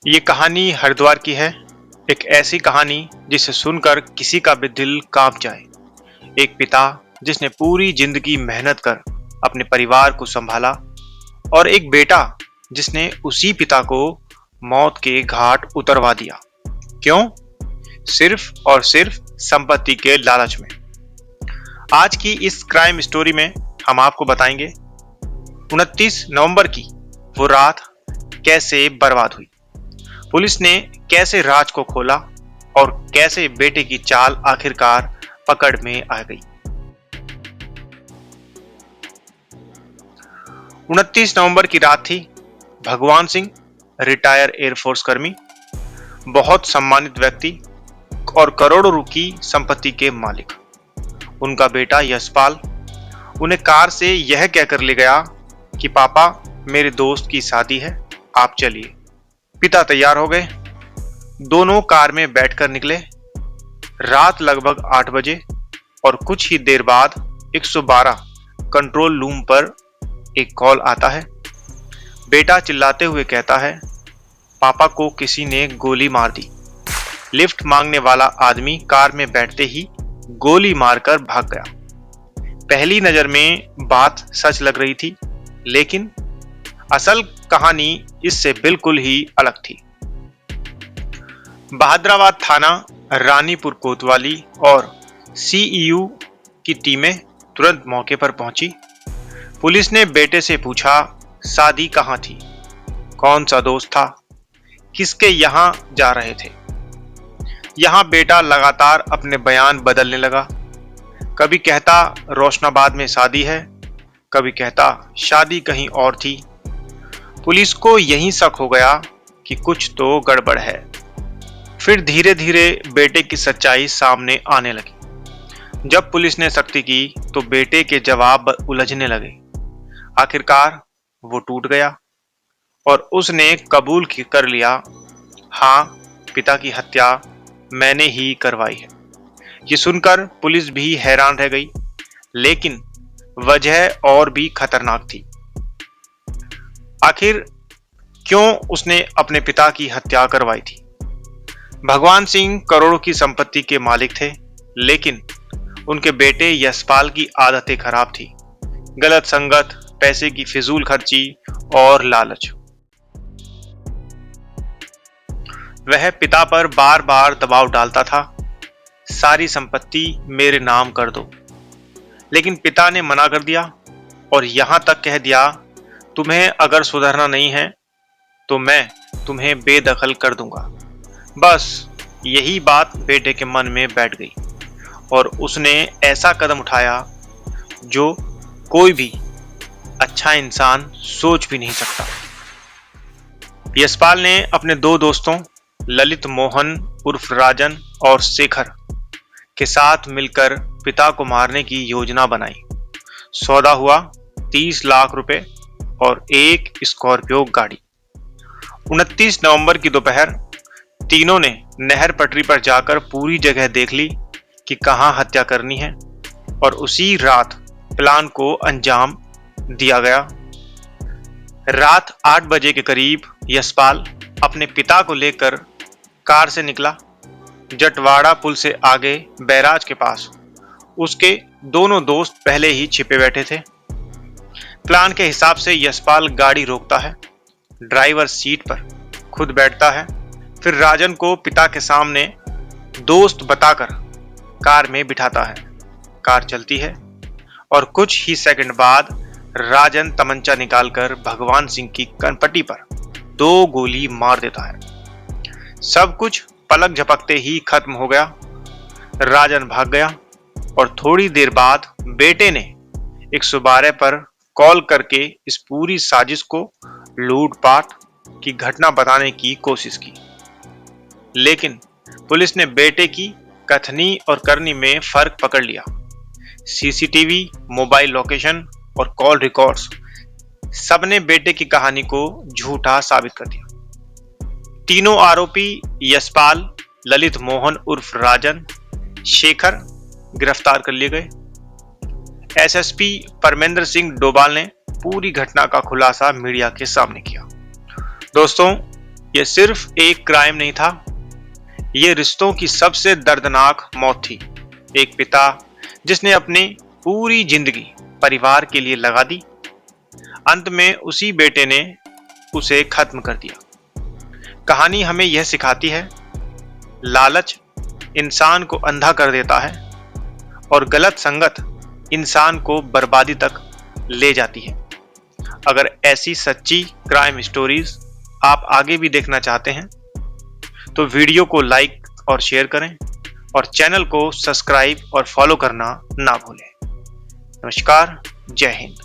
ये कहानी हरिद्वार की है। एक ऐसी कहानी जिसे सुनकर किसी का भी दिल कांप जाए। एक पिता जिसने पूरी जिंदगी मेहनत कर अपने परिवार को संभाला और एक बेटा जिसने उसी पिता को मौत के घाट उतरवा दिया। क्यों? सिर्फ और सिर्फ संपत्ति के लालच में। आज की इस क्राइम स्टोरी में हम आपको बताएंगे 29 नवंबर की वो रात कैसे बर्बाद हुई, पुलिस ने कैसे राज को खोला और कैसे बेटे की चाल आखिरकार पकड़ में आ गई। 29 नवंबर की रात थी। भगवान सिंह रिटायर एयरफोर्स कर्मी, बहुत सम्मानित व्यक्ति और करोड़ों की संपत्ति के मालिक, उनका बेटा यशपाल उन्हें कार से यह कहकर ले गया कि पापा, मेरे दोस्त की शादी है, आप चलिए। पिता तैयार हो गए। दोनों कार में बैठकर निकले। रात लगभग 8 बजे और कुछ ही देर बाद 112 कंट्रोल रूम पर एक कॉल आता है। बेटा चिल्लाते हुए कहता है, पापा को किसी ने गोली मार दी। लिफ्ट मांगने वाला आदमी कार में बैठते ही गोली मारकर भाग गया। पहली नजर में बात सच लग रही थी, लेकिन असल कहानी इससे बिल्कुल ही अलग थी। बहादुराबाद थाना, रानीपुर कोतवाली और सीईयू की टीमें तुरंत मौके पर पहुंची। पुलिस ने बेटे से पूछा, शादी कहाँ थी, कौन सा दोस्त था, किसके यहां जा रहे थे। यहां बेटा लगातार अपने बयान बदलने लगा। कभी कहता रोशनाबाद में शादी है, कभी कहता शादी कहीं और थी। पुलिस को यही शक हो गया कि कुछ तो गड़बड़ है। फिर धीरे धीरे बेटे की सच्चाई सामने आने लगी। जब पुलिस ने सख्ती की तो बेटे के जवाब उलझने लगे। आखिरकार वो टूट गया और उसने कबूल कर लिया, हाँ, पिता की हत्या मैंने ही करवाई है। ये सुनकर पुलिस भी हैरान रह गई, लेकिन वजह और भी खतरनाक थी। आखिर क्यों उसने अपने पिता की हत्या करवाई थी? भगवान सिंह करोड़ों की संपत्ति के मालिक थे, लेकिन उनके बेटे यशपाल की आदतें खराब थी। गलत संगत, पैसे की फिजूल खर्ची और लालच। वह पिता पर बार बार दबाव डालता था, सारी संपत्ति मेरे नाम कर दो। लेकिन पिता ने मना कर दिया और यहां तक कह दिया, तुम्हें अगर सुधरना नहीं है तो मैं तुम्हें बेदखल कर दूंगा। बस यही बात बेटे के मन में बैठ गई और उसने ऐसा कदम उठाया जो कोई भी अच्छा इंसान सोच भी नहीं सकता। यशपाल ने अपने दो दोस्तों ललित मोहन उर्फ राजन और शेखर के साथ मिलकर पिता को मारने की योजना बनाई। सौदा हुआ 30 लाख रुपए और एक स्कॉर्पियो गाड़ी। 29 नवंबर की दोपहर तीनों ने नहर पटरी पर जाकर पूरी जगह देख ली कि कहां हत्या करनी है और उसी रात प्लान को अंजाम दिया गया। रात 8 बजे के करीब यशपाल अपने पिता को लेकर कार से निकला। जटवाड़ा पुल से आगे बैराज के पास उसके दोनों दोस्त पहले ही छिपे बैठे थे। प्लान के हिसाब से यशपाल गाड़ी रोकता है, ड्राइवर सीट पर खुद बैठता है, फिर राजन को पिता के सामने दोस्त बताकर कार में बिठाता है। कार चलती है और कुछ ही सेकंड बाद राजन तमंचा निकालकर भगवान सिंह की कनपटी पर 2 गोली मार देता है। सब कुछ पलक झपकते ही खत्म हो गया। राजन भाग गया और थोड़ी देर बाद बेटे ने 112 पर कॉल करके इस पूरी साजिश को लूटपाट की घटना बताने की कोशिश की। लेकिन पुलिस ने बेटे की कथनी और करनी में फर्क पकड़ लिया। सीसीटीवी, मोबाइल लोकेशन और कॉल रिकॉर्ड्स सबने बेटे की कहानी को झूठा साबित कर दिया। तीनों आरोपी यशपाल, ललित मोहन उर्फ राजन, शेखर गिरफ्तार कर लिए गए। एसएसपी परमेंद्र सिंह डोभाल ने पूरी घटना का खुलासा मीडिया के सामने किया। दोस्तों, यह सिर्फ एक क्राइम नहीं था, यह रिश्तों की सबसे दर्दनाक मौत थी। एक पिता जिसने अपनी पूरी जिंदगी परिवार के लिए लगा दी, अंत में उसी बेटे ने उसे खत्म कर दिया। कहानी हमें यह सिखाती है, लालच इंसान को अंधा कर देता है और गलत संगत इंसान को बर्बादी तक ले जाती है। अगर ऐसी सच्ची क्राइम स्टोरीज आप आगे भी देखना चाहते हैं तो वीडियो को लाइक और शेयर करें और चैनल को सब्सक्राइब और फॉलो करना ना भूलें। नमस्कार, जय हिंद।